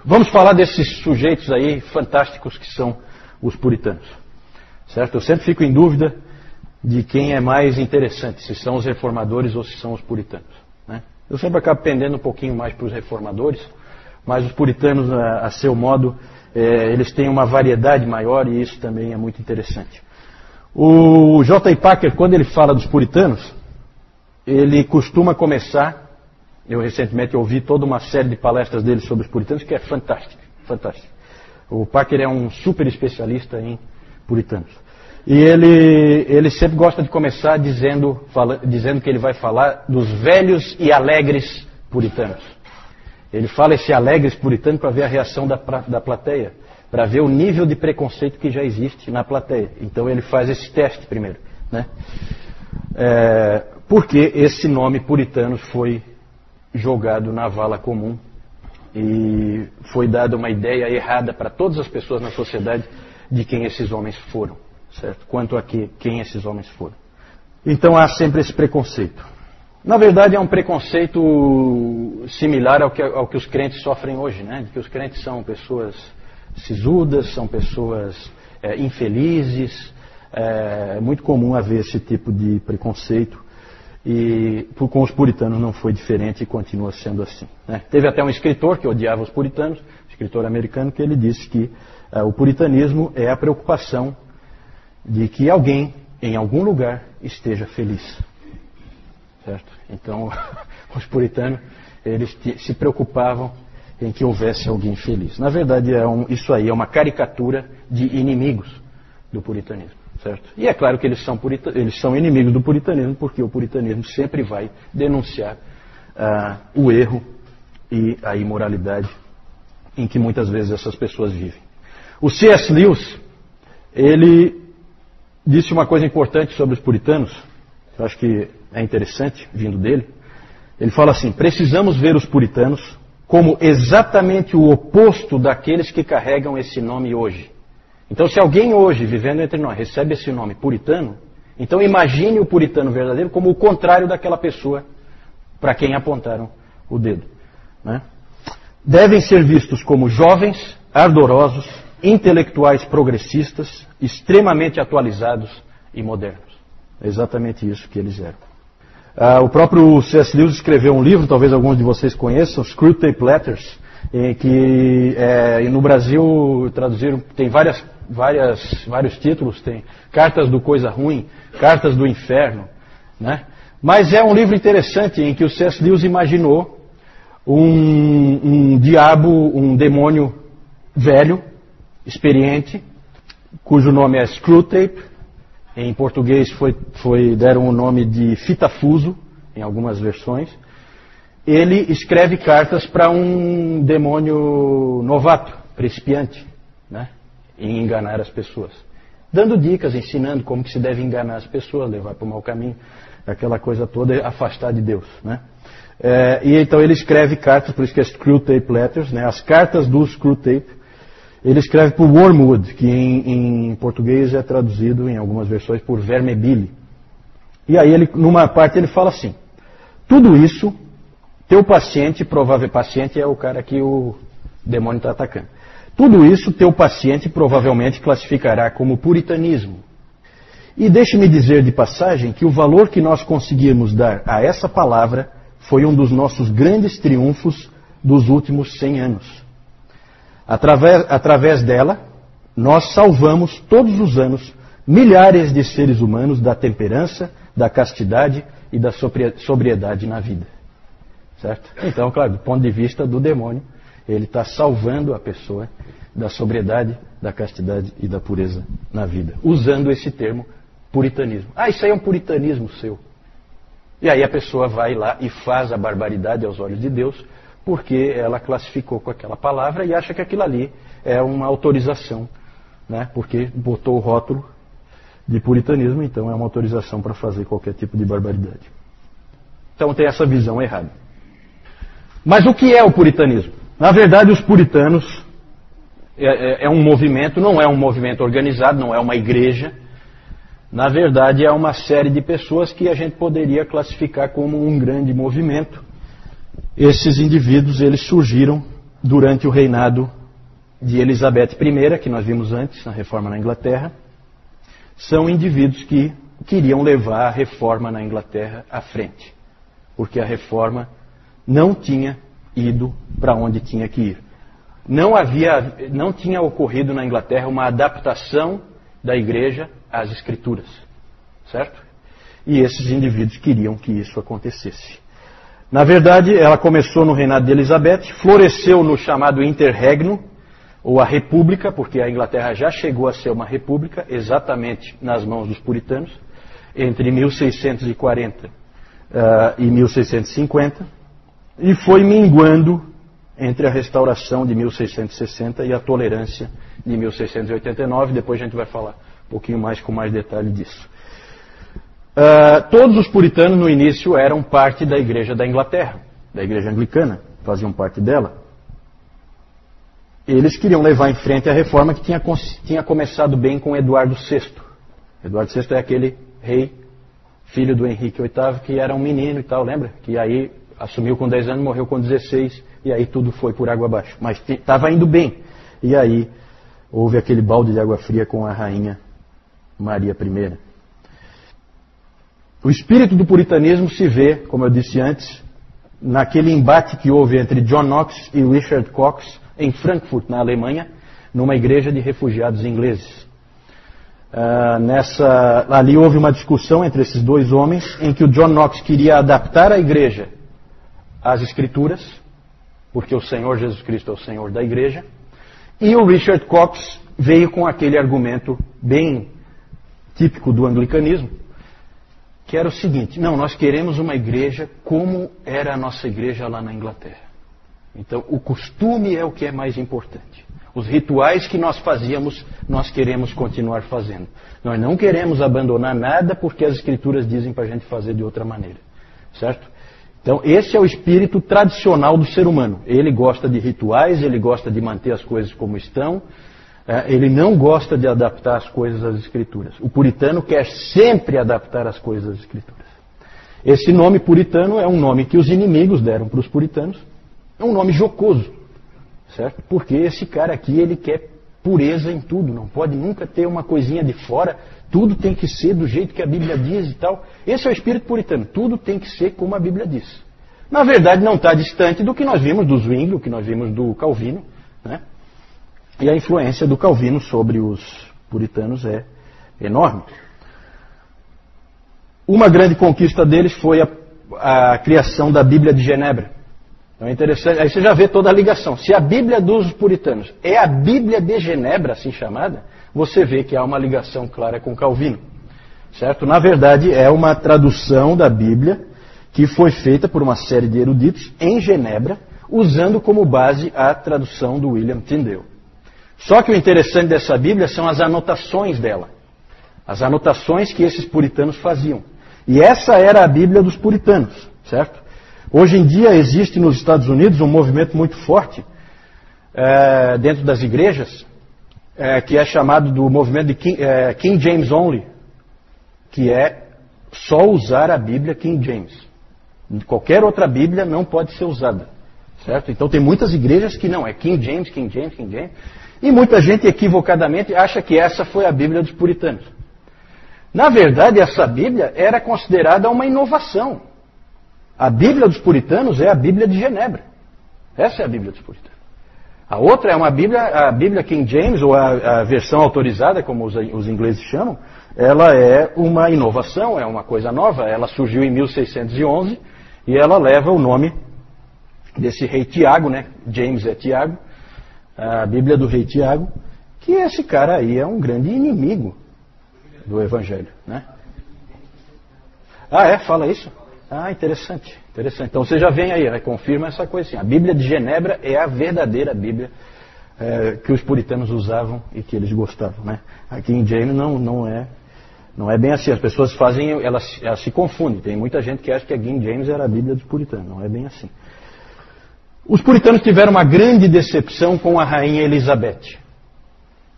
Vamos falar desses sujeitos aí fantásticos que são os puritanos. Certo? Eu sempre fico em dúvida de quem é mais interessante, se são os reformadores ou se são os puritanos. Né? Eu sempre acabo pendendo um pouquinho mais para os reformadores, mas os puritanos, a seu modo, eles têm uma variedade maior e isso também é muito interessante. O J. Packer, quando ele fala dos puritanos, ele costuma começar, eu recentemente ouvi toda uma série de palestras dele sobre os puritanos, que é fantástica, fantástica. O Packer é um super especialista em puritanos. E ele sempre gosta de começar dizendo que ele vai falar dos velhos e alegres puritanos. Ele fala esse alegres puritano para ver a reação da plateia, para ver o nível de preconceito que já existe na plateia. Então ele faz esse teste primeiro. Né? Porque esse nome puritanos foi jogado na vala comum e foi dada uma ideia errada para todas as pessoas na sociedade de quem esses homens foram. Certo? Quanto a quem esses homens foram. Então há sempre esse preconceito. Na verdade é um preconceito similar ao que os crentes sofrem hoje, né? De que os crentes são pessoas sisudas, são pessoas infelizes. É muito comum haver esse tipo de preconceito e com os puritanos não foi diferente e continua sendo assim. Né? Teve até um escritor que odiava os puritanos, escritor americano, que ele disse que o puritanismo é a preocupação de que alguém, em algum lugar, esteja feliz. Certo? Então, os puritanos, eles se preocupavam em que houvesse alguém feliz. Na verdade, isso aí é uma caricatura de inimigos do puritanismo. Certo? E é claro que eles são inimigos do puritanismo, porque o puritanismo sempre vai denunciar o erro e a imoralidade em que muitas vezes essas pessoas vivem. O C.S. Lewis, ele disse uma coisa importante sobre os puritanos, eu acho que é interessante, vindo dele. Ele fala assim: precisamos ver os puritanos como exatamente o oposto daqueles que carregam esse nome hoje. Então, se alguém hoje, vivendo entre nós, recebe esse nome puritano, então imagine o puritano verdadeiro como o contrário daquela pessoa para quem apontaram o dedo. Né? Devem ser vistos como jovens, ardorosos, intelectuais progressistas, extremamente atualizados e modernos. É exatamente isso que eles eram. O próprio C.S. Lewis escreveu um livro, talvez alguns de vocês conheçam, Screwtape Letters, que no Brasil traduziram, tem vários títulos, tem Cartas do Coisa Ruim, Cartas do Inferno, né? Mas é um livro interessante em que o C.S. Lewis imaginou um diabo, um demônio velho, experiente, cujo nome é Screwtape. Em português deram o nome de Fitafuso, em algumas versões. Ele escreve cartas para um demônio novato, principiante, né, em enganar as pessoas. Dando dicas, ensinando como que se deve enganar as pessoas, levar para o mau caminho, aquela coisa toda, afastar de Deus. Né? E então ele escreve cartas, por isso que é Screwtape Letters, né, as cartas do Screwtape. Ele escreve por Wormwood, que em português é traduzido em algumas versões por Vermebile. E aí, numa parte, ele fala assim: tudo isso, teu paciente, provável paciente é o cara que o demônio está atacando. Tudo isso, teu paciente provavelmente classificará como puritanismo. E deixe-me dizer de passagem que o valor que nós conseguimos dar a essa palavra foi um dos nossos grandes triunfos dos últimos 100 anos. Através dela, nós salvamos todos os anos milhares de seres humanos da temperança, da castidade e da sobriedade na vida. Certo? Então, claro, do ponto de vista do demônio, ele está salvando a pessoa da sobriedade, da castidade e da pureza na vida, usando esse termo puritanismo. Isso aí é um puritanismo seu. E aí a pessoa vai lá e faz a barbaridade aos olhos de Deus, porque ela classificou com aquela palavra e acha que aquilo ali é uma autorização, né? Porque botou o rótulo de puritanismo, então é uma autorização para fazer qualquer tipo de barbaridade. Então tem essa visão errada. Mas o que é o puritanismo? Na verdade, os puritanos é um movimento, não é um movimento organizado, não é uma igreja. Na verdade, é uma série de pessoas que a gente poderia classificar como um grande movimento. Esses indivíduos, eles surgiram durante o reinado de Elizabeth I, que nós vimos antes, na reforma na Inglaterra, são indivíduos que queriam levar a reforma na Inglaterra à frente, porque a reforma não tinha ido para onde tinha que ir. Não tinha ocorrido na Inglaterra uma adaptação da igreja às escrituras, certo? E esses indivíduos queriam que isso acontecesse. Na verdade, ela começou no reinado de Elizabeth, floresceu no chamado Interregno, ou a República, porque a Inglaterra já chegou a ser uma república, exatamente nas mãos dos puritanos, entre 1640 e 1650, e foi minguando entre a restauração de 1660 e a tolerância de 1689. Depois a gente vai falar um pouquinho mais com mais detalhe disso. Todos os puritanos no início eram parte da igreja da Inglaterra, da igreja anglicana, faziam parte dela. Eles queriam levar em frente a reforma que tinha começado bem com Eduardo VI. Eduardo VI é aquele rei, filho do Henrique VIII, que era um menino e tal, lembra? Que aí assumiu com 10 anos, morreu com 16, e aí tudo foi por água abaixo. Mas estava indo bem. E aí houve aquele balde de água fria com a rainha Maria I. O espírito do puritanismo se vê, como eu disse antes, naquele embate que houve entre John Knox e Richard Cox em Frankfurt, na Alemanha, numa igreja de refugiados ingleses. Ali houve uma discussão entre esses dois homens, em que o John Knox queria adaptar a igreja às escrituras, porque o Senhor Jesus Cristo é o Senhor da igreja, e o Richard Cox veio com aquele argumento bem típico do anglicanismo, que era o seguinte: não, nós queremos uma igreja como era a nossa igreja lá na Inglaterra. Então, o costume é o que é mais importante. Os rituais que nós fazíamos, nós queremos continuar fazendo. Nós não queremos abandonar nada porque as escrituras dizem para a gente fazer de outra maneira. Certo? Então, esse é o espírito tradicional do ser humano. Ele gosta de rituais, ele gosta de manter as coisas como estão, ele não gosta de adaptar as coisas às escrituras. O puritano quer sempre adaptar as coisas às escrituras. Esse nome puritano é um nome que os inimigos deram para os puritanos. É um nome jocoso, certo? Porque esse cara aqui, ele quer pureza em tudo, não pode nunca ter uma coisinha de fora, tudo tem que ser do jeito que a Bíblia diz e tal. Esse é o espírito puritano, tudo tem que ser como a Bíblia diz. Na verdade, não está distante do que nós vimos do Zwingli, do que nós vimos do Calvino, né? E a influência do Calvino sobre os puritanos é enorme. Uma grande conquista deles foi a criação da Bíblia de Genebra. Então é interessante, aí você já vê toda a ligação. Se a Bíblia dos puritanos é a Bíblia de Genebra, assim chamada, você vê que há uma ligação clara com Calvino. Certo? Na verdade, é uma tradução da Bíblia que foi feita por uma série de eruditos em Genebra, usando como base a tradução do William Tyndale. Só que o interessante dessa Bíblia são as anotações dela. As anotações que esses puritanos faziam. E essa era a Bíblia dos puritanos, certo? Hoje em dia existe nos Estados Unidos um movimento muito forte dentro das igrejas, que é chamado do movimento de King James Only, que é só usar a Bíblia King James. Qualquer outra Bíblia não pode ser usada, certo? Então tem muitas igrejas que não, é King James, King James, King James, e muita gente equivocadamente acha que essa foi a Bíblia dos puritanos. Na verdade, essa Bíblia era considerada uma inovação. A Bíblia dos puritanos é a Bíblia de Genebra. Essa é a Bíblia dos puritanos. A outra é a Bíblia King James, ou a versão autorizada, como os ingleses chamam. Ela é uma inovação, é uma coisa nova. Ela surgiu em 1611 e ela leva o nome desse rei Tiago, né? James é Tiago, a Bíblia do rei Tiago, que esse cara aí é um grande inimigo do Evangelho, né? Ah, fala isso? Ah, interessante, interessante. Então você já vem aí, confirma essa coisa assim. A Bíblia de Genebra é a verdadeira Bíblia que os puritanos usavam e que eles gostavam, né? Aqui em James não é bem assim. As pessoas fazem, elas se confundem. Tem muita gente que acha que a King James era a Bíblia dos puritanos. Não é bem assim. Os puritanos tiveram uma grande decepção com a rainha Elizabeth,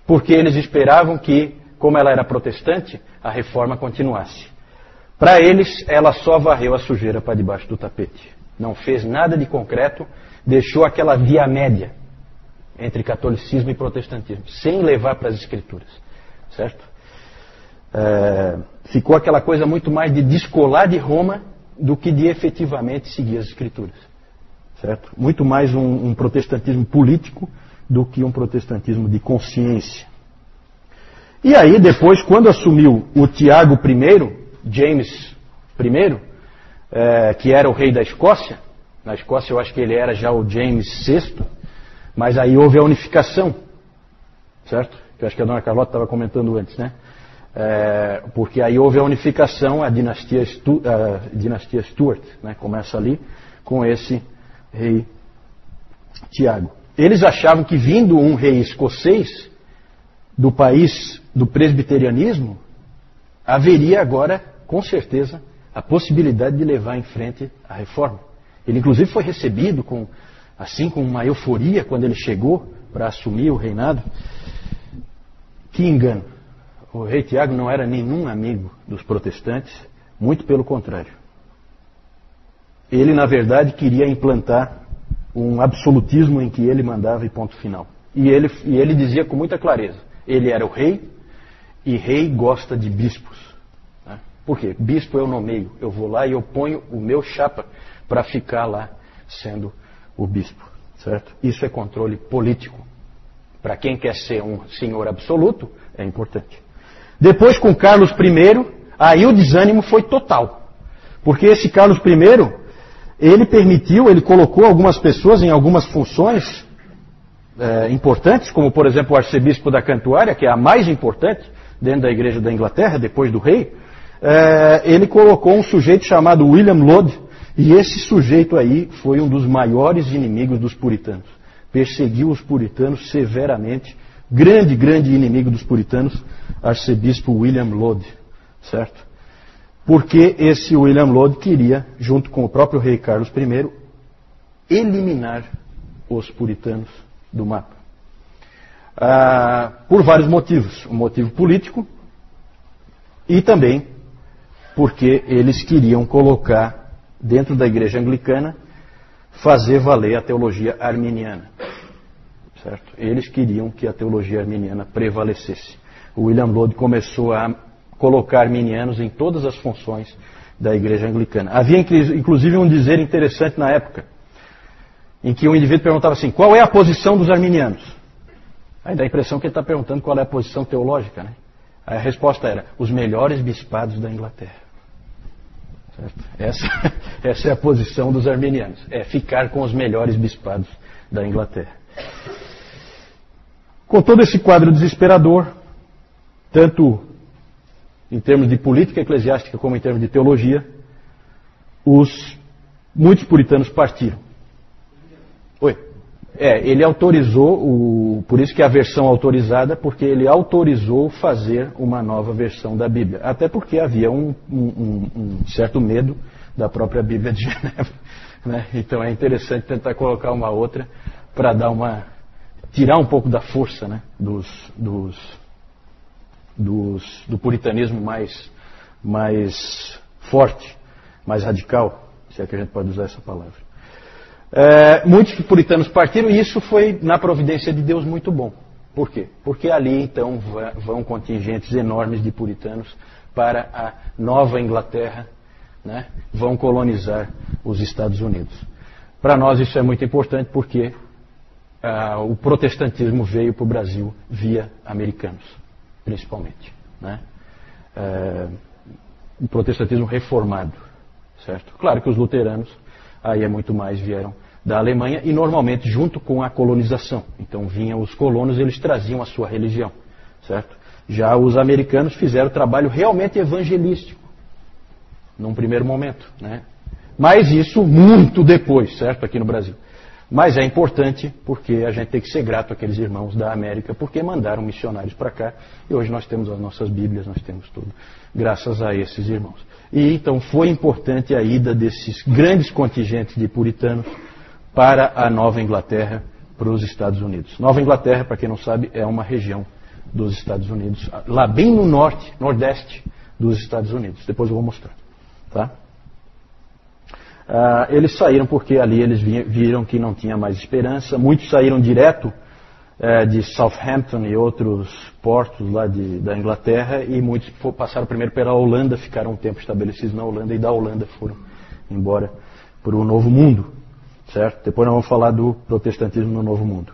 porque eles esperavam que, como ela era protestante, a reforma continuasse. Para eles, ela só varreu a sujeira para debaixo do tapete. Não fez nada de concreto, deixou aquela via média entre catolicismo e protestantismo, sem levar para as escrituras, certo? Ficou aquela coisa muito mais de descolar de Roma do que de efetivamente seguir as escrituras, certo? Muito mais um protestantismo político do que um protestantismo de consciência. E aí depois, quando assumiu o Tiago I, James I, que era o rei da Escócia, na Escócia eu acho que ele era já o James VI, mas aí houve a unificação, certo? Que eu acho que a dona Carlota estava comentando antes, né? Porque aí houve a unificação, a dinastia Stuart, né? Começa ali com esse rei Tiago. Eles achavam que vindo um rei escocês do país do presbiterianismo, haveria agora, com certeza, a possibilidade de levar em frente a reforma. Ele inclusive foi recebido com uma euforia quando ele chegou para assumir o reinado. Que engano. O rei Tiago não era nenhum amigo dos protestantes, muito pelo contrário. Ele, na verdade, queria implantar um absolutismo em que ele mandava e ponto final. E ele dizia com muita clareza, ele era o rei, e rei gosta de bispos. Né? Por quê? Bispo eu nomeio, eu vou lá e eu ponho o meu chapa para ficar lá sendo o bispo. Certo? Isso é controle político. Para quem quer ser um senhor absoluto, é importante. Depois, com Carlos I, aí o desânimo foi total. Porque esse Carlos I, ele colocou algumas pessoas em algumas funções importantes, como por exemplo o arcebispo da Cantuária, que é a mais importante dentro da igreja da Inglaterra, depois do rei. Ele colocou um sujeito chamado William Laud, e esse sujeito aí foi um dos maiores inimigos dos puritanos. Perseguiu os puritanos severamente. Grande inimigo dos puritanos, arcebispo William Laud, certo? Porque esse William Laud queria, junto com o próprio rei Carlos I, eliminar os puritanos do mapa. Por vários motivos. Um motivo político e também porque eles queriam colocar dentro da igreja anglicana, fazer valer a teologia arminiana. Certo? Eles queriam que a teologia arminiana prevalecesse. O William Laud começou a colocar arminianos em todas as funções da igreja anglicana. Havia inclusive um dizer interessante na época, em que um indivíduo perguntava assim, qual é a posição dos arminianos? Aí dá a impressão que ele está perguntando qual é a posição teológica, né? Aí a resposta era, os melhores bispados da Inglaterra. Essa é a posição dos arminianos, é ficar com os melhores bispados da Inglaterra. Com todo esse quadro desesperador, tanto em termos de política eclesiástica como em termos de teologia, muitos puritanos partiram. Oi? Ele autorizou, por isso que é a versão autorizada, porque ele autorizou fazer uma nova versão da Bíblia. Até porque havia um certo medo da própria Bíblia de Genebra. Né? Então é interessante tentar colocar uma outra para tirar um pouco da força, né? do puritanismo mais forte, mais radical, se é que a gente pode usar essa palavra. Muitos puritanos partiram e isso foi, na providência de Deus, muito bom. Por quê? Porque ali então vão contingentes enormes de puritanos para a Nova Inglaterra, né? Vão colonizar os Estados Unidos. Para nós isso é muito importante porque o protestantismo veio para o Brasil via americanos, principalmente. Né? O protestantismo reformado, certo? Claro que os luteranos aí é muito mais, vieram da Alemanha e normalmente junto com a colonização. Então vinham os colonos e eles traziam a sua religião, certo? Já os americanos fizeram trabalho realmente evangelístico, num primeiro momento, né? Mas isso muito depois, certo? Aqui no Brasil. Mas é importante porque a gente tem que ser grato àqueles irmãos da América porque mandaram missionários para cá e hoje nós temos as nossas Bíblias, nós temos tudo, graças a esses irmãos. E então foi importante a ida desses grandes contingentes de puritanos para a Nova Inglaterra, para os Estados Unidos. Nova Inglaterra, para quem não sabe, é uma região dos Estados Unidos, lá bem no nordeste dos Estados Unidos. Depois eu vou mostrar. Tá? Eles saíram porque ali eles viram que não tinha mais esperança. Muitos saíram direto de Southampton e outros portos lá da Inglaterra, e muitos passaram primeiro pela Holanda, ficaram um tempo estabelecidos na Holanda, e da Holanda foram embora para o Novo Mundo, certo? Depois nós vamos falar do protestantismo no Novo Mundo.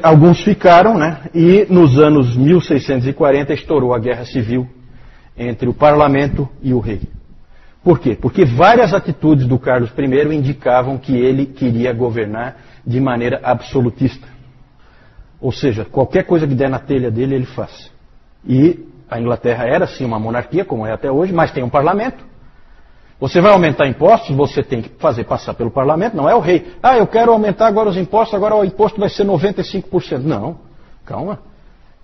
Alguns ficaram, né? E nos anos 1640 estourou a Guerra Civil entre o parlamento e o rei. Por quê? Porque várias atitudes do Carlos I indicavam que ele queria governar de maneira absolutista. Ou seja, qualquer coisa que der na telha dele, ele faz. E a Inglaterra era sim uma monarquia, como é até hoje, mas tem um parlamento. Você vai aumentar impostos, você tem que fazer passar pelo parlamento, não é o rei. Eu quero aumentar agora os impostos, agora o imposto vai ser 95%. Não, calma.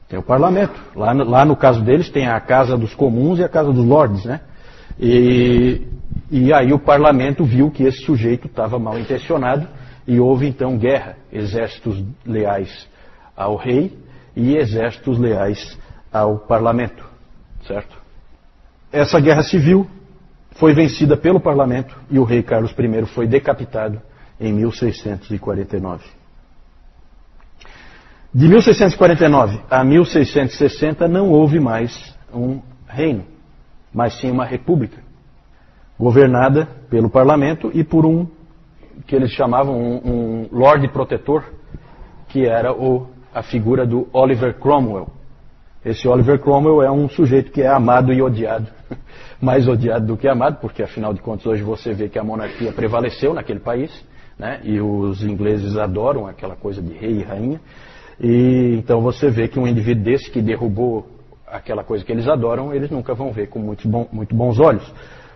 Tem o parlamento. Lá no caso deles tem a Casa dos Comuns e a Casa dos Lords, né? E aí o parlamento viu que esse sujeito estava mal intencionado e houve então guerra. Exércitos leais ao rei e exércitos leais ao parlamento, certo? Essa guerra civil foi vencida pelo parlamento e o rei Carlos I foi decapitado em 1649. De 1649 a 1660 não houve mais um reino, mas sim uma república, governada pelo parlamento e por um que eles chamavam um Lorde Protetor, que era a figura do Oliver Cromwell. Esse Oliver Cromwell é um sujeito que é amado e odiado, mais odiado do que amado, porque afinal de contas hoje você vê que a monarquia prevaleceu naquele país, né? E os ingleses adoram aquela coisa de rei e rainha, e então você vê que um indivíduo desse que derrubou aquela coisa que eles adoram, eles nunca vão ver com muito bons olhos.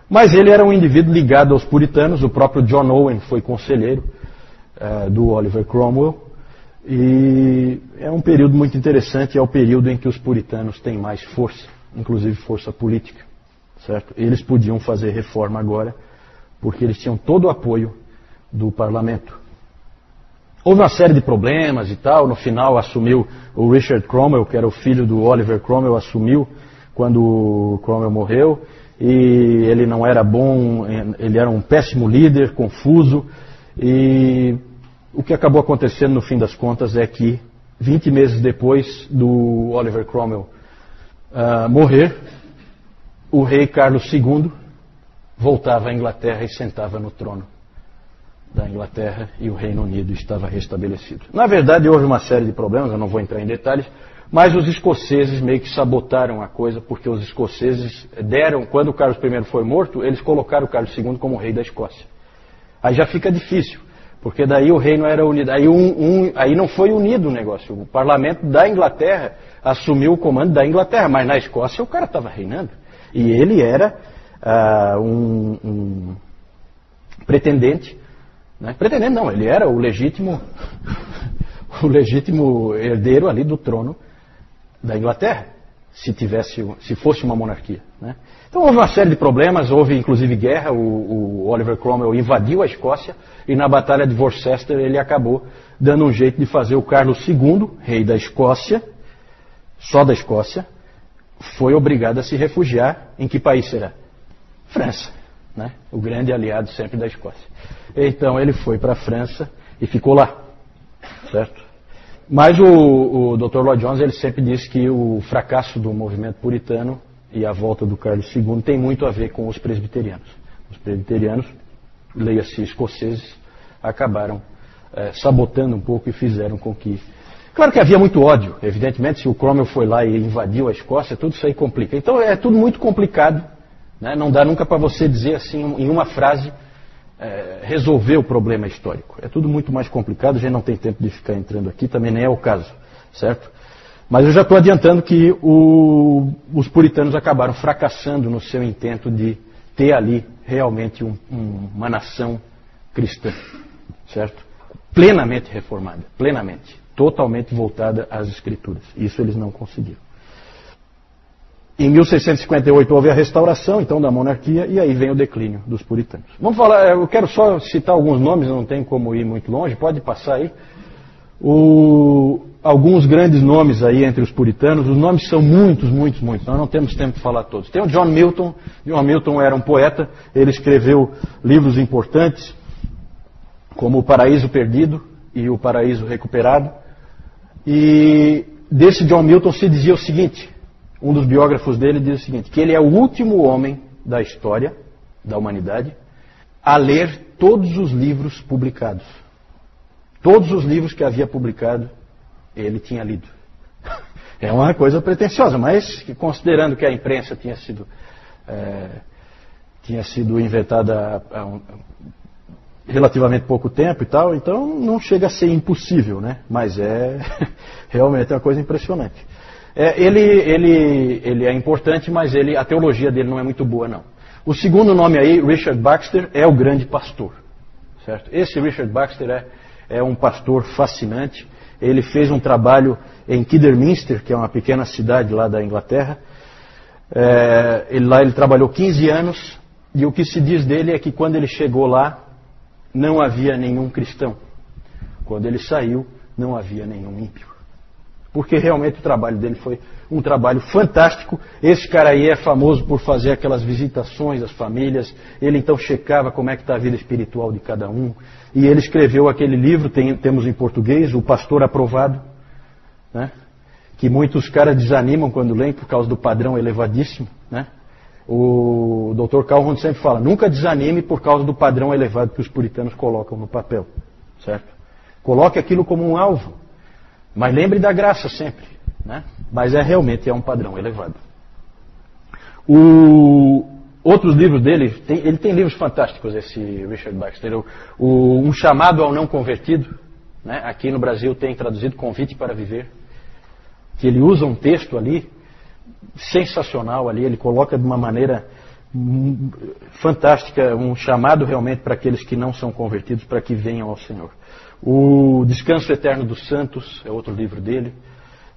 Mas ele era um indivíduo ligado aos puritanos, o próprio John Owen foi conselheiro do Oliver Cromwell, e é um período muito interessante, é o período em que os puritanos têm mais força, inclusive força política, certo? Eles podiam fazer reforma agora, porque eles tinham todo o apoio do parlamento. Houve uma série de problemas e tal, no final assumiu o Richard Cromwell, que era o filho do Oliver Cromwell, assumiu quando o Cromwell morreu, e ele não era bom, ele era um péssimo líder, confuso, e o que acabou acontecendo no fim das contas é que 20 meses depois do Oliver Cromwell morrer, o rei Carlos II voltava à Inglaterra e sentava no trono da Inglaterra e o Reino Unido estava restabelecido. Na verdade houve uma série de problemas, eu não vou entrar em detalhes, mas os escoceses meio que sabotaram a coisa, porque os escoceses quando o Carlos I foi morto, eles colocaram o Carlos II como rei da Escócia. Aí já fica difícil, porque daí o reino era unido, aí não foi unido o negócio. O parlamento da Inglaterra assumiu o comando da Inglaterra, mas na Escócia o cara estava reinando. E ele era um pretendente, né? Pretendente não, ele era o legítimo herdeiro ali do trono da Inglaterra, se fosse uma monarquia, né? Então houve uma série de problemas, houve inclusive guerra, o Oliver Cromwell invadiu a Escócia e na Batalha de Worcester ele acabou dando um jeito de fazer o Carlos II, rei da Escócia, só da Escócia, foi obrigado a se refugiar. Em que país será? França, né? O grande aliado sempre da Escócia. Então ele foi para a França e ficou lá, certo? Mas o Dr. Lloyd Jones ele sempre disse que o fracasso do movimento puritano e a volta do Carlos II tem muito a ver com os presbiterianos. Os presbiterianos, leia-se escoceses, acabaram sabotando um pouco e fizeram com que... Claro que havia muito ódio, evidentemente, se o Cromwell foi lá e invadiu a Escócia, tudo isso aí complica. Então é tudo muito complicado, né? Não dá nunca para você dizer assim, em uma frase, resolver o problema histórico. É tudo muito mais complicado, a gente não tem tempo de ficar entrando aqui, também nem é o caso, certo? Mas eu já estou adiantando que os puritanos acabaram fracassando no seu intento de ter ali realmente uma nação cristã, certo? Plenamente reformada, plenamente, totalmente voltada às Escrituras. Isso eles não conseguiram. Em 1658 houve a restauração, então, da monarquia, e aí vem o declínio dos puritanos. Vamos falar, eu quero só citar alguns nomes, não tem como ir muito longe, pode passar aí. Alguns grandes nomes aí entre os puritanos, os nomes são muitos, nós não temos tempo de falar todos. Tem o John Milton. John Milton era um poeta, ele escreveu livros importantes, como O Paraíso Perdido e O Paraíso Recuperado. E desse John Milton se dizia o seguinte, um dos biógrafos dele diz o seguinte, que ele é o último homem da história da humanidade a ler todos os livros publicados. Todos os livros que havia publicado, ele tinha lido. É uma coisa pretensiosa, mas considerando que a imprensa tinha sido inventada há relativamente pouco tempo e tal, então não chega a ser impossível, né? Mas realmente é uma coisa impressionante. Ele é importante, mas a teologia dele não é muito boa, não. O segundo nome aí, Richard Baxter, é o grande pastor. Certo? Esse Richard Baxter é um pastor fascinante. Ele fez um trabalho em Kidderminster, que é uma pequena cidade lá da Inglaterra. Ele trabalhou 15 anos, e o que se diz dele é que quando ele chegou lá, não havia nenhum cristão. Quando ele saiu, não havia nenhum ímpio. Porque realmente o trabalho dele foi um trabalho fantástico. Esse cara aí é famoso por fazer aquelas visitações às famílias. Ele então checava como é que está a vida espiritual de cada um. E ele escreveu aquele livro, temos em português, O Pastor Aprovado, né? Que muitos caras desanimam quando leem por causa do padrão elevadíssimo, né? O Dr. Calhoun sempre fala, nunca desanime por causa do padrão elevado que os puritanos colocam no papel, certo? Coloque aquilo como um alvo, mas lembre da graça sempre, né? Mas realmente é um padrão elevado. Outros livros dele, ele tem livros fantásticos, esse Richard Baxter. Um Chamado ao Não Convertido, né? Aqui no Brasil tem traduzido Convite para Viver, que ele usa um texto ali, sensacional ali, ele coloca de uma maneira fantástica, um chamado realmente para aqueles que não são convertidos, para que venham ao Senhor. O Descanso Eterno dos Santos é outro livro dele,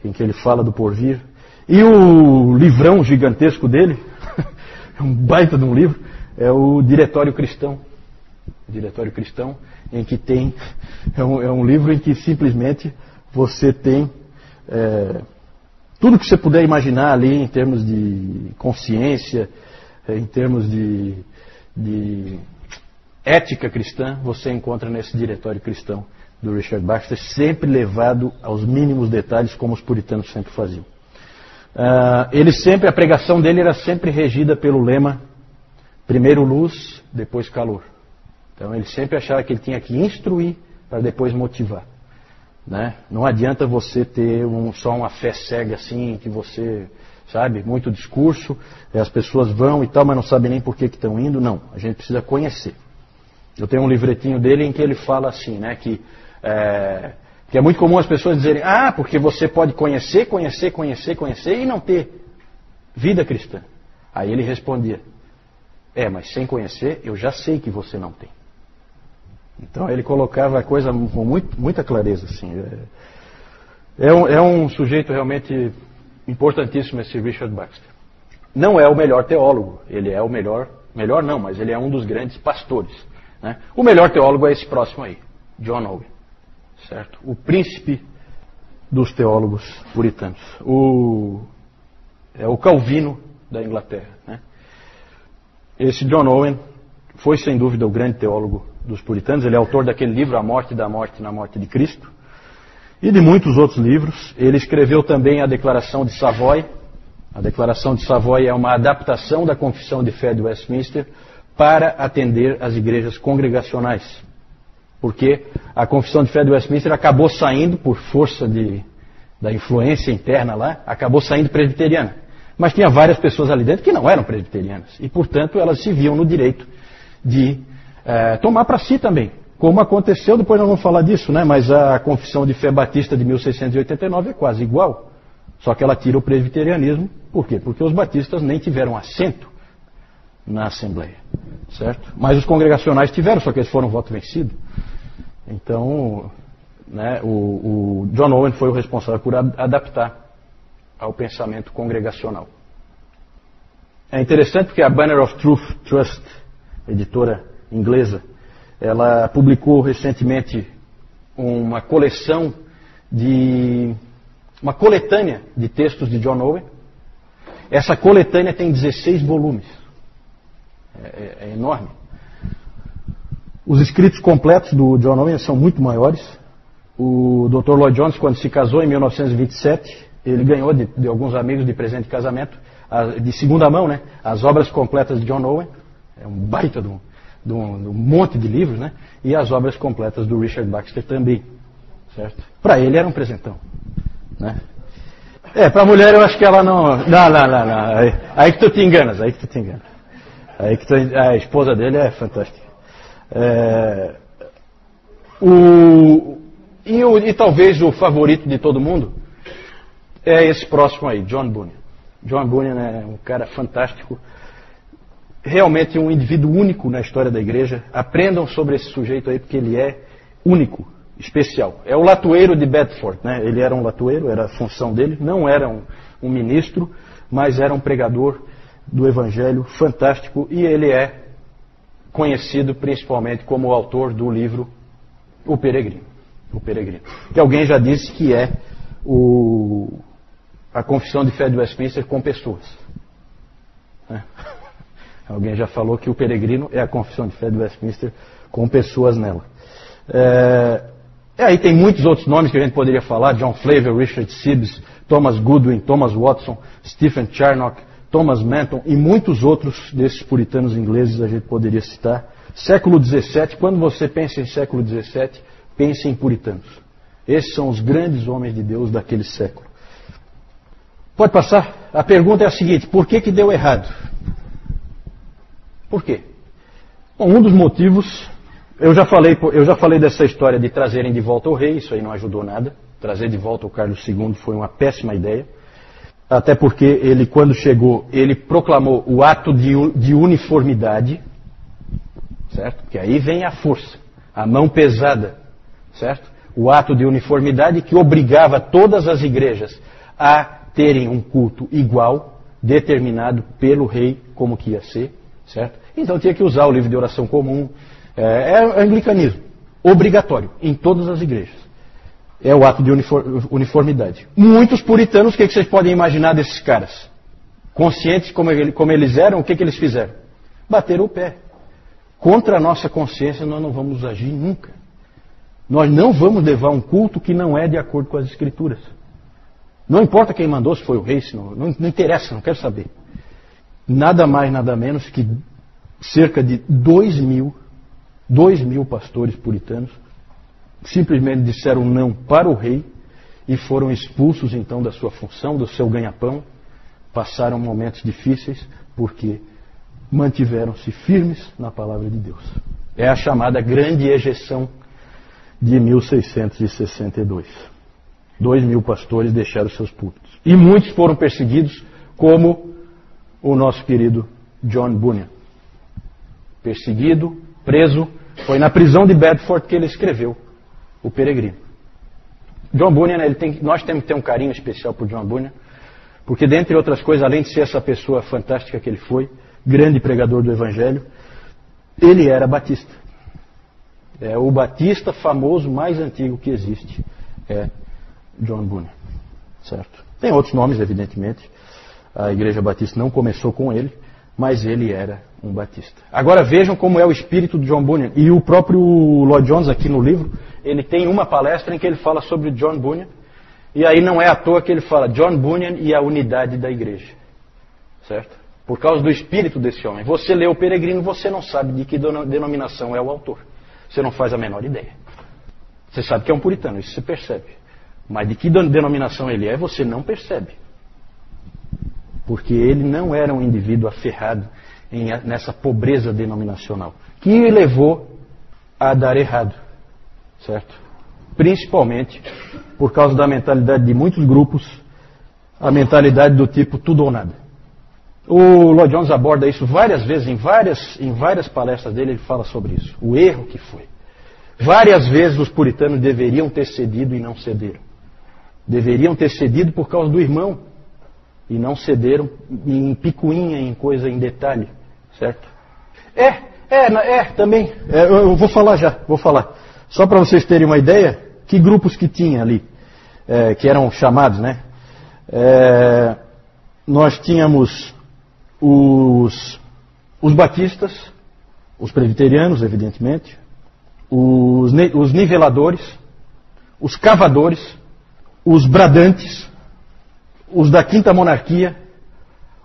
em que ele fala do porvir. E o livrão gigantesco dele, um baita de um livro, é o Diretório Cristão. Diretório Cristão, em que tem, é um livro em que simplesmente você tem tudo que você puder imaginar ali em termos de consciência, em termos de ética cristã, você encontra nesse Diretório Cristão do Richard Baxter, sempre levado aos mínimos detalhes, como os puritanos sempre faziam. A pregação dele era sempre regida pelo lema, primeiro luz, depois calor. Então ele sempre achava que ele tinha que instruir para depois motivar. Né? Não adianta você ter só uma fé cega assim, que você, sabe, muito discurso, as pessoas vão e tal, mas não sabem nem por que estão indo. Não, a gente precisa conhecer. Eu tenho um livretinho dele em que ele fala assim, né, que é muito comum as pessoas dizerem, porque você pode conhecer e não ter vida cristã. Aí ele respondia, mas sem conhecer eu já sei que você não tem. Então ele colocava a coisa com muita clareza. Assim. É um sujeito realmente importantíssimo esse Richard Baxter. Não é o melhor teólogo, ele é o melhor não, mas ele é um dos grandes pastores. Né? O melhor teólogo é esse próximo aí, John Owen, certo? O príncipe dos teólogos puritanos. É o Calvino da Inglaterra. Né? Esse John Owen foi sem dúvida o grande teólogo dos puritanos. Ele é autor daquele livro A Morte da Morte na Morte de Cristo e de muitos outros livros. Ele escreveu também a Declaração de Savoy. A Declaração de Savoy é uma adaptação da Confissão de Fé de Westminster para atender as igrejas congregacionais, porque a Confissão de Fé de Westminster acabou saindo, por força da influência interna lá, acabou saindo presbiteriana. Mas tinha várias pessoas ali dentro que não eram presbiterianas e, portanto, elas se viam no direito de tomar para si também, como aconteceu, depois nós vamos falar disso, né? Mas a Confissão de Fé Batista de 1689 é quase igual, só que ela tira o presbiterianismo. Por quê? Porque os batistas nem tiveram assento na Assembleia, certo? Mas os congregacionais tiveram, só que eles foram voto vencido. Então, né, o John Owen foi o responsável por adaptar ao pensamento congregacional. É interessante porque a Banner of Truth Trust, editora inglesa, ela publicou recentemente uma coleção de uma coletânea de textos de John Owen. Essa coletânea tem 16 volumes. É enorme. Os escritos completos do John Owen são muito maiores. O Dr. Lloyd Jones, quando se casou em 1927, ele ganhou de alguns amigos de presente de casamento, de segunda mão, né, as obras completas de John Owen. É um baita de um monte de livros, né? E as obras completas do Richard Baxter também, certo? Para ele era um presentão, né? Para a mulher eu acho que ela não. Não. Aí que tu te enganas, a esposa dele é fantástica. E talvez o favorito de todo mundo é esse próximo aí, John Bunyan. John Bunyan é um cara fantástico. Realmente um indivíduo único na história da igreja. Aprendam sobre esse sujeito aí, porque ele é único, especial. É o latoeiro de Bedford, né? Ele era um latoeiro, era a função dele. Não era um ministro, mas era um pregador do evangelho fantástico. E ele é conhecido principalmente como o autor do livro O Peregrino. O Peregrino. Que alguém já disse que é a confissão de fé de Westminster com pessoas. Né? Alguém já falou que o Peregrino é a confissão de fé de Westminster com pessoas nela. Aí tem muitos outros nomes que a gente poderia falar: John Flavel, Richard Sibbes, Thomas Goodwin, Thomas Watson, Stephen Charnock, Thomas Manton e muitos outros desses puritanos ingleses a gente poderia citar. Século XVII, quando você pensa em século XVII, pense em puritanos. Esses são os grandes homens de Deus daquele século. Pode passar? A pergunta é a seguinte: por que deu errado? Por quê? Bom, um dos motivos, eu já falei dessa história de trazerem de volta o rei, isso aí não ajudou nada. Trazer de volta o Carlos II foi uma péssima ideia. Até porque ele, quando chegou, ele proclamou o ato de uniformidade, certo? Porque aí vem a força, a mão pesada, certo? O ato de uniformidade que obrigava todas as igrejas a terem um culto igual, determinado pelo rei como que ia ser, certo? Então tinha que usar o livro de oração comum. É anglicanismo, obrigatório, em todas as igrejas. É o ato de uniformidade. Muitos puritanos, o que vocês podem imaginar desses caras? Conscientes como eles eram, o que eles fizeram? Bateram o pé. Contra a nossa consciência nós não vamos agir nunca. Nós não vamos levar um culto que não é de acordo com as Escrituras. Não importa quem mandou, se foi o rei, se não interessa, não quero saber. Nada mais, nada menos que cerca de 2 mil pastores puritanos simplesmente disseram não para o rei e foram expulsos então da sua função, do seu ganha-pão. Passaram momentos difíceis porque mantiveram-se firmes na palavra de Deus. É a chamada grande ejeção de 1662. 2 mil pastores deixaram seus púlpitos. E muitos foram perseguidos, como o nosso querido John Bunyan. Perseguido, preso, foi na prisão de Bedford que ele escreveu O Peregrino. John Bunyan, nós temos que ter um carinho especial por John Bunyan, porque, dentre outras coisas, além de ser essa pessoa fantástica que ele foi, grande pregador do Evangelho, ele era batista. É o batista famoso mais antigo que existe, é John Bunyan, certo? Tem outros nomes, evidentemente. A Igreja Batista não começou com ele, mas ele era um batista. Agora vejam como é o espírito de John Bunyan. E o próprio Lloyd Jones, aqui no livro, ele tem uma palestra em que ele fala sobre John Bunyan. E aí não é à toa que ele fala John Bunyan e a unidade da igreja, certo? Por causa do espírito desse homem. Você lê O Peregrino, você não sabe de que denominação é o autor. Você não faz a menor ideia. Você sabe que é um puritano, isso você percebe. Mas de que denominação ele é, você não percebe. Porque ele não era um indivíduo aferrado nessa pobreza denominacional, que levou a dar errado, certo? Principalmente por causa da mentalidade de muitos grupos, a mentalidade do tipo tudo ou nada. O Lloyd Jones aborda isso várias vezes, em várias palestras dele ele fala sobre isso, o erro que foi. Várias vezes os puritanos deveriam ter cedido e não cederam. Deveriam ter cedido por causa do irmão e não cederam em picuinha, em coisa, em detalhe, certo? Também. Eu vou falar já. Só para vocês terem uma ideia, que grupos que tinha ali. que eram chamados, né? Nós tínhamos os batistas, os presbiterianos, evidentemente, os niveladores, os cavadores, os bradantes, os da Quinta Monarquia,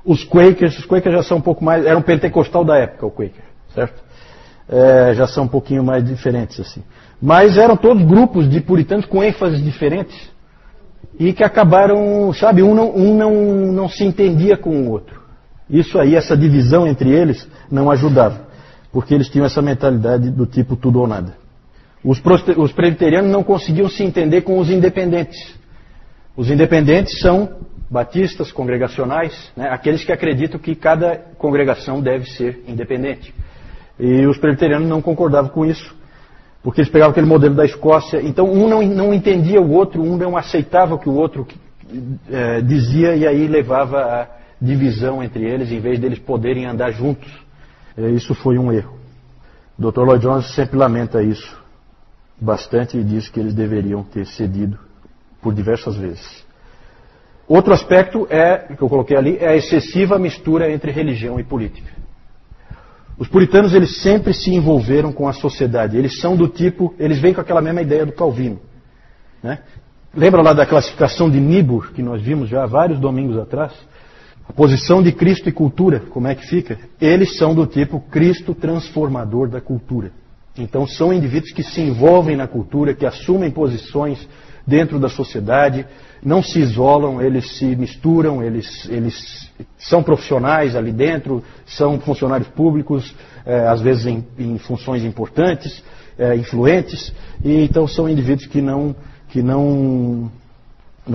os Quakers já são um pouco mais, era um pentecostal da época, o Quaker, certo? Já são um pouquinho mais diferentes assim. Mas eram todos grupos de puritanos com ênfases diferentes e que acabaram, sabe, um não se entendia com o outro. Isso aí, essa divisão entre eles não ajudava, porque eles tinham essa mentalidade do tipo tudo ou nada. Os presbiterianos não conseguiam se entender com os independentes. Os independentes são batistas, congregacionais, né, aqueles que acreditam que cada congregação deve ser independente. E os presbiterianos não concordavam com isso, porque eles pegavam aquele modelo da Escócia. Então um não entendia o outro, um não aceitava o que o outro dizia, e aí levava a divisão entre eles, em vez deles poderem andar juntos. Isso foi um erro. O Dr. Lloyd Jones sempre lamenta isso bastante e diz que eles deveriam ter cedido por diversas vezes. Outro aspecto que eu coloquei ali, é a excessiva mistura entre religião e política. Os puritanos, eles sempre se envolveram com a sociedade. Eles são do tipo, eles vêm com aquela mesma ideia do Calvino, né? Lembra lá da classificação de Niebuhr, que nós vimos já há vários domingos atrás? A posição de Cristo e cultura, como é que fica? Eles são do tipo Cristo transformador da cultura. Então são indivíduos que se envolvem na cultura, que assumem posições dentro da sociedade, não se isolam, eles se misturam, eles são profissionais ali dentro, são funcionários públicos, às vezes em funções importantes, influentes, e então são indivíduos que não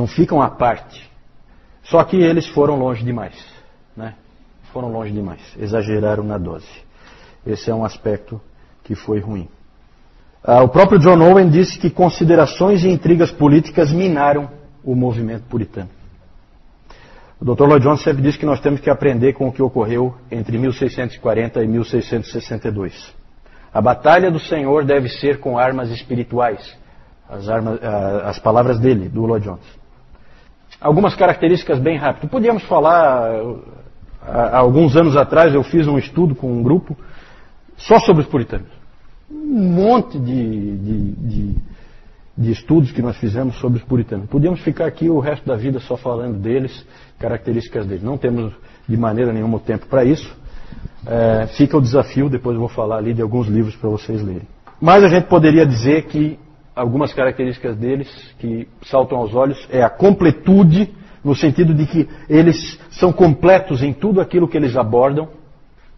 ficam à parte. Só que eles foram longe demais, né? Foram longe demais, exageraram na dose. Esse é um aspecto que foi ruim. O próprio John Owen disse que considerações e intrigas políticas minaram o movimento puritano. O Dr. Lloyd Jones sempre diz que nós temos que aprender com o que ocorreu entre 1640 e 1662. A batalha do Senhor deve ser com armas espirituais. As palavras dele, do Lloyd Jones. Algumas características bem rápido. Podíamos falar, há alguns anos atrás eu fiz um estudo com um grupo só sobre os puritanos. Um monte de estudos que nós fizemos sobre os puritanos. Podíamos ficar aqui o resto da vida só falando deles, características deles. Não temos de maneira nenhuma o tempo para isso. Fica o desafio, depois eu vou falar ali de alguns livros para vocês lerem. Mas a gente poderia dizer que algumas características deles que saltam aos olhos é a completude, no sentido de que eles são completos em tudo aquilo que eles abordam.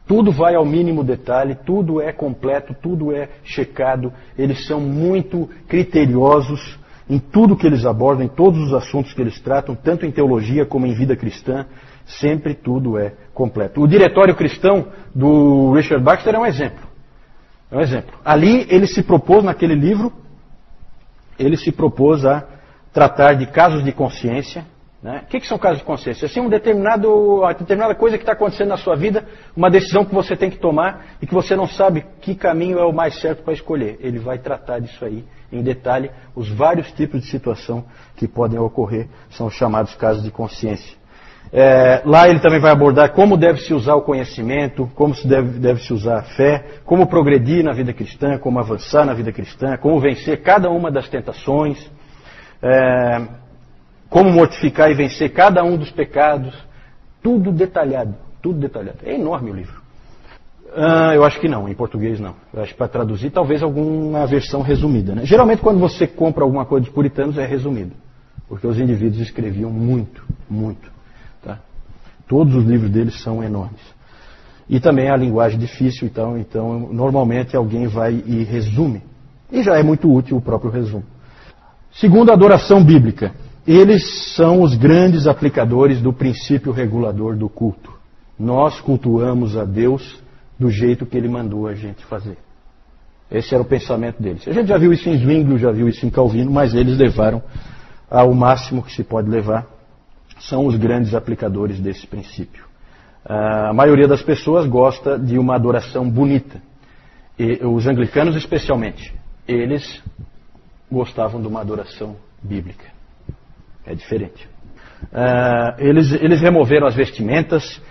Tudo vai ao mínimo detalhe, tudo é completo, tudo é checado. Eles são muito criteriosos em tudo que eles abordam, em todos os assuntos que eles tratam, tanto em teologia como em vida cristã. Sempre tudo é completo. O Diretório Cristão do Richard Baxter é um exemplo. É um exemplo. Ali ele se propôs, naquele livro, ele se propôs a tratar de casos de consciência. Né? O que são casos de consciência? Assim, uma determinada coisa que está acontecendo na sua vida, uma decisão que você tem que tomar e que você não sabe que caminho é o mais certo para escolher. Ele vai tratar disso aí em detalhe. Os vários tipos de situação que podem ocorrer são chamados casos de consciência. Lá ele também vai abordar como deve-se usar o conhecimento, como deve-se usar a fé, como progredir na vida cristã, como avançar na vida cristã, como vencer cada uma das tentações, como mortificar e vencer cada um dos pecados. Tudo detalhado, tudo detalhado. É enorme o livro. Eu acho que não, em português não. Eu acho que para traduzir talvez alguma versão resumida. Né? Geralmente quando você compra alguma coisa dos puritanos é resumido, porque os indivíduos escreviam muito, muito. Tá? Todos os livros deles são enormes. E também a linguagem difícil, então normalmente alguém vai e resume. E já é muito útil o próprio resumo. Segundo, a adoração bíblica. Eles são os grandes aplicadores do princípio regulador do culto. Nós cultuamos a Deus do jeito que Ele mandou a gente fazer. Esse era o pensamento deles. A gente já viu isso em Zwinglio, já viu isso em Calvino, mas eles levaram ao máximo que se pode levar. São os grandes aplicadores desse princípio. A maioria das pessoas gosta de uma adoração bonita. E os anglicanos especialmente, eles gostavam de uma adoração bíblica. É diferente. Eles removeram as vestimentas,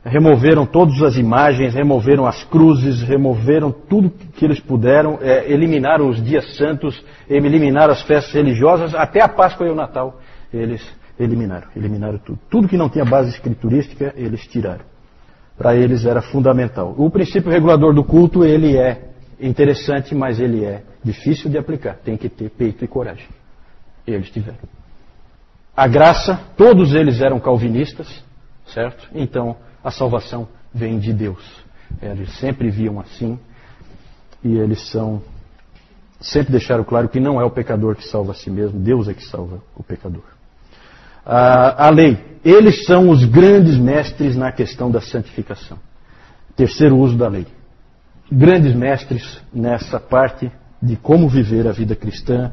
removeram todas as imagens, removeram as cruzes, removeram tudo que eles puderam, eliminaram os dias santos, eliminaram as festas religiosas, até a Páscoa e o Natal eles eliminaram tudo. Tudo que não tinha base escriturística, eles tiraram. Para eles era fundamental. O princípio regulador do culto, ele é interessante, mas ele é difícil de aplicar. Tem que ter peito e coragem. Eles tiveram. A graça, todos eles eram calvinistas, certo? Então, a salvação vem de Deus. Eles sempre viam assim, e eles sempre deixaram claro que não é o pecador que salva a si mesmo, Deus é que salva o pecador. A lei, eles são os grandes mestres na questão da santificação. Terceiro uso da lei. Grandes mestres nessa parte de como viver a vida cristã,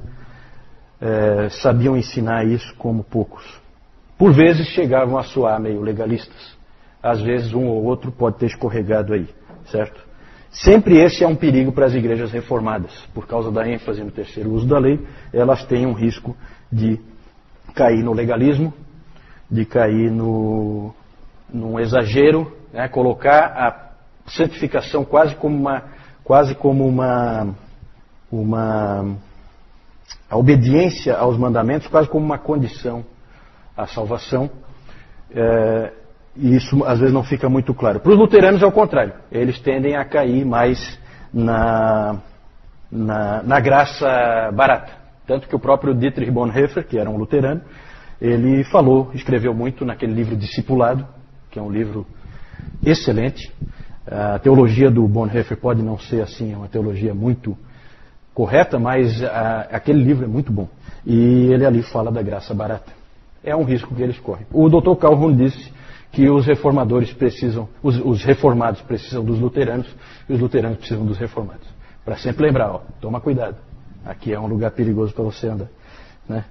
sabiam ensinar isso como poucos. Por vezes chegavam a soar meio legalistas. Às vezes um ou outro pode ter escorregado aí, certo? Sempre esse é um perigo para as igrejas reformadas. Por causa da ênfase no terceiro uso da lei, elas têm um risco de cair no legalismo, de cair num exagero, né? Colocar a santificação quase como a obediência aos mandamentos quase como uma condição à salvação. E isso às vezes não fica muito claro. Para os luteranos é o contrário. Eles tendem a cair mais na graça barata. Tanto que o próprio Dietrich Bonhoeffer, que era um luterano, ele escreveu muito naquele livro Discipulado, que é um livro excelente. A teologia do Bonhoeffer pode não ser assim, é uma teologia muito correta, mas aquele livro é muito bom. E ele ali fala da graça barata. É um risco que eles correm. O Dr. Calhoun disse que os reformadores os reformados precisam dos luteranos e os luteranos precisam dos reformados. Para sempre lembrar, toma cuidado. Aqui é um lugar perigoso para você andar. Né?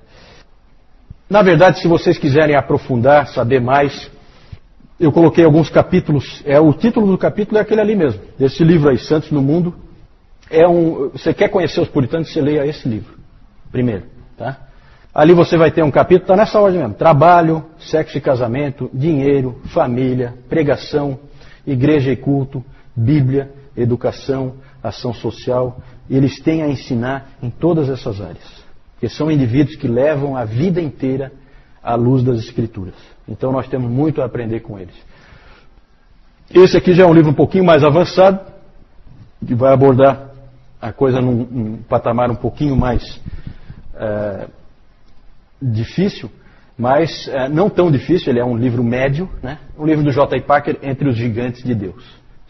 Na verdade, se vocês quiserem aprofundar, saber mais, eu coloquei alguns capítulos. O título do capítulo é aquele ali mesmo, desse livro aí, Santos no Mundo. Você quer conhecer os puritanos, você leia esse livro primeiro. Tá? Ali você vai ter um capítulo, está nessa ordem mesmo. Trabalho, sexo e casamento, dinheiro, família, pregação, igreja e culto, Bíblia, educação, ação social. Eles têm a ensinar em todas essas áreas. Porque são indivíduos que levam a vida inteira à luz das Escrituras. Então nós temos muito a aprender com eles. Esse aqui já é um livro um pouquinho mais avançado, que vai abordar a coisa num patamar um pouquinho mais difícil, mas não tão difícil. Ele é um livro médio, né? Um livro do J. I. Packer, Entre os Gigantes de Deus,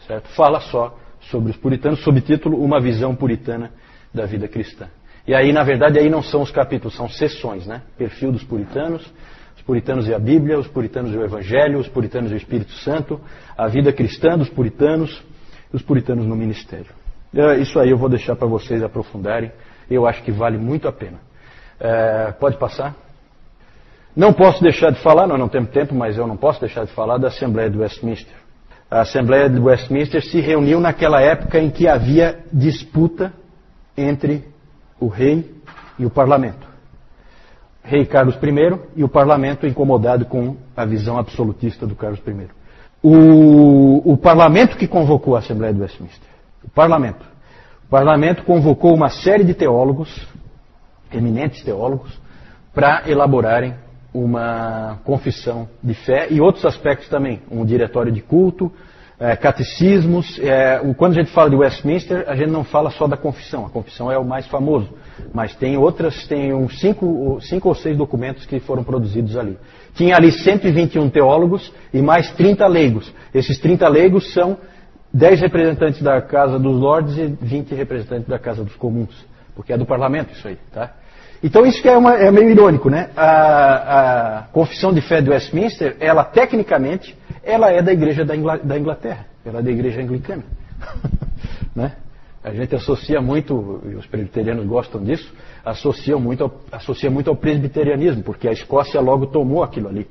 certo? Fala só sobre os puritanos, sob título Uma Visão Puritana da Vida Cristã. E aí, na verdade, aí não são os capítulos, são sessões, né? Perfil dos puritanos, os puritanos e a Bíblia, os puritanos e o Evangelho, os puritanos e o Espírito Santo, a vida cristã dos puritanos e os puritanos no ministério. Isso aí eu vou deixar para vocês aprofundarem. Eu acho que vale muito a pena. Pode passar? Não posso deixar de falar, nós não temos tempo, mas eu não posso deixar de falar da Assembleia de Westminster. A Assembleia de Westminster se reuniu naquela época em que havia disputa entre o rei e o parlamento. Rei Carlos I e o parlamento incomodado com a visão absolutista do Carlos I. O parlamento que convocou a Assembleia de Westminster. O parlamento convocou uma série de teólogos, eminentes teólogos, para elaborarem uma confissão de fé e outros aspectos também. Um diretório de culto, catecismos. Quando a gente fala de Westminster, a gente não fala só da confissão. A confissão é o mais famoso. Mas tem uns 5 ou 6 documentos que foram produzidos ali. Tinha ali 121 teólogos e mais 30 leigos. Esses 30 leigos são 10 representantes da Casa dos Lordes e 20 representantes da Casa dos Comuns. Porque é do parlamento isso aí, tá? Então isso que é meio irônico, né? A confissão de fé de Westminster, ela tecnicamente, ela é da Igreja da Inglaterra. Ela é da Igreja Anglicana. Né? A gente associa muito, e os presbiterianos gostam disso, associa muito ao presbiterianismo, porque a Escócia logo tomou aquilo ali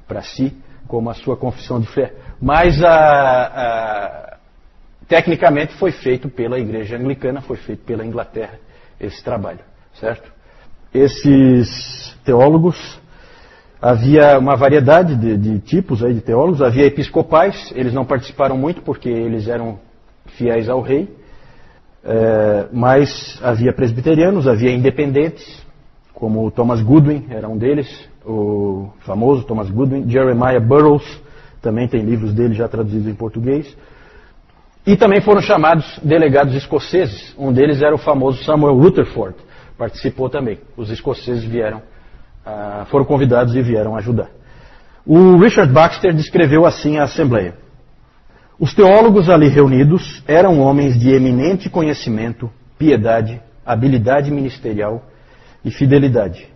para si, como a sua confissão de fé. Mas tecnicamente foi feito pela Igreja Anglicana, foi feito pela Inglaterra esse trabalho, certo? Esses teólogos, Havia uma variedade de tipos aí de teólogos. Havia episcopais, eles não participaram muito porque eles eram fiéis ao rei. Mas havia presbiterianos, havia independentes, como o Thomas Goodwin, era um deles, o famoso Thomas Goodwin. Jeremiah Burroughs, também tem livros dele já traduzidos em português. E também foram chamados delegados escoceses. Um deles era o famoso Samuel Rutherford, participou também. Os escoceses foram convidados e vieram ajudar. O Richard Baxter descreveu assim a Assembleia. Os teólogos ali reunidos eram homens de eminente conhecimento, piedade, habilidade ministerial e fidelidade.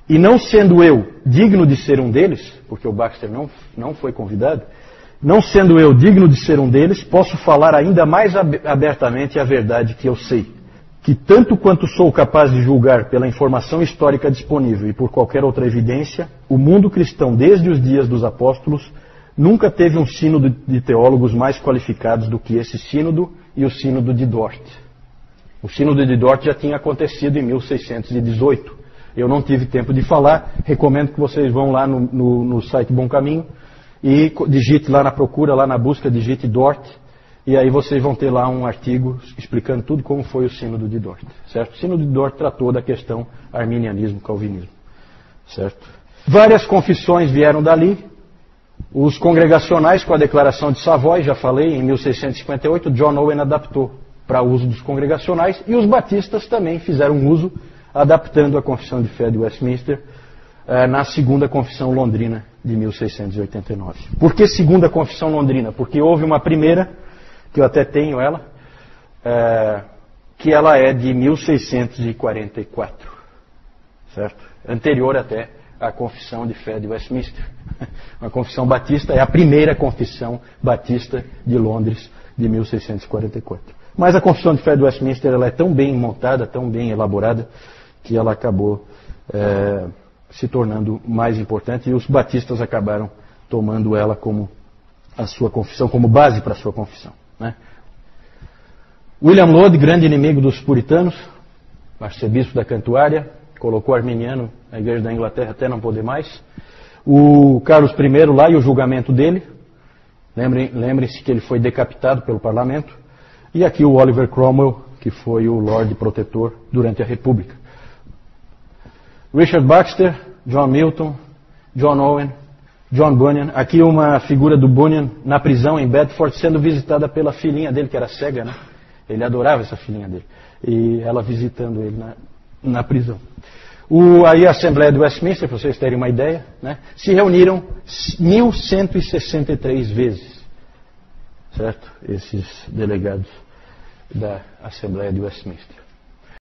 E não sendo eu digno de ser um deles, porque o Baxter não foi convidado, não sendo eu digno de ser um deles, posso falar ainda mais abertamente a verdade que eu sei, que tanto quanto sou capaz de julgar pela informação histórica disponível e por qualquer outra evidência, o mundo cristão desde os dias dos apóstolos nunca teve um sínodo de teólogos mais qualificados do que esse sínodo e o sínodo de Dort. O sínodo de Dort já tinha acontecido em 1618. Eu não tive tempo de falar, recomendo que vocês vão lá no site Bom Caminho e digite lá na procura, lá na busca, digite Dort, e aí vocês vão ter lá um artigo explicando tudo como foi o sínodo de Dort. Certo? O sínodo de Dort tratou da questão arminianismo-calvinismo. Certo? Várias confissões vieram dali. Os congregacionais, com a Declaração de Savoy, já falei, em 1658, John Owen adaptou para uso dos congregacionais, e os batistas também fizeram uso, adaptando a Confissão de Fé de Westminster na Segunda Confissão Londrina de 1689. Por que Segunda Confissão Londrina? Porque houve uma primeira, que eu até tenho ela, que ela é de 1644, certo? Anterior até à Confissão de Fé de Westminster. A Confissão Batista é a primeira Confissão Batista de Londres de 1644. Mas a Confissão de Fé de Westminster ela é tão bem montada, tão bem elaborada, que ela acabou se tornando mais importante, e os batistas acabaram tomando ela como a sua confissão, como base para a sua confissão. Né? William Laud, grande inimigo dos puritanos, arcebispo da Cantuária, colocou arminiano na Igreja da Inglaterra até não poder mais. O Carlos I lá e o julgamento dele, lembrem-se que ele foi decapitado pelo parlamento. E aqui o Oliver Cromwell, que foi o Lorde Protetor durante a República. Richard Baxter, John Milton, John Owen, John Bunyan. Aqui uma figura do Bunyan na prisão em Bedford, sendo visitada pela filhinha dele, que era cega, né? Ele adorava essa filhinha dele. E ela visitando ele na prisão. Aí a Assembleia de Westminster, para vocês terem uma ideia, né, se reuniram 1163 vezes, certo? Esses delegados da Assembleia de Westminster.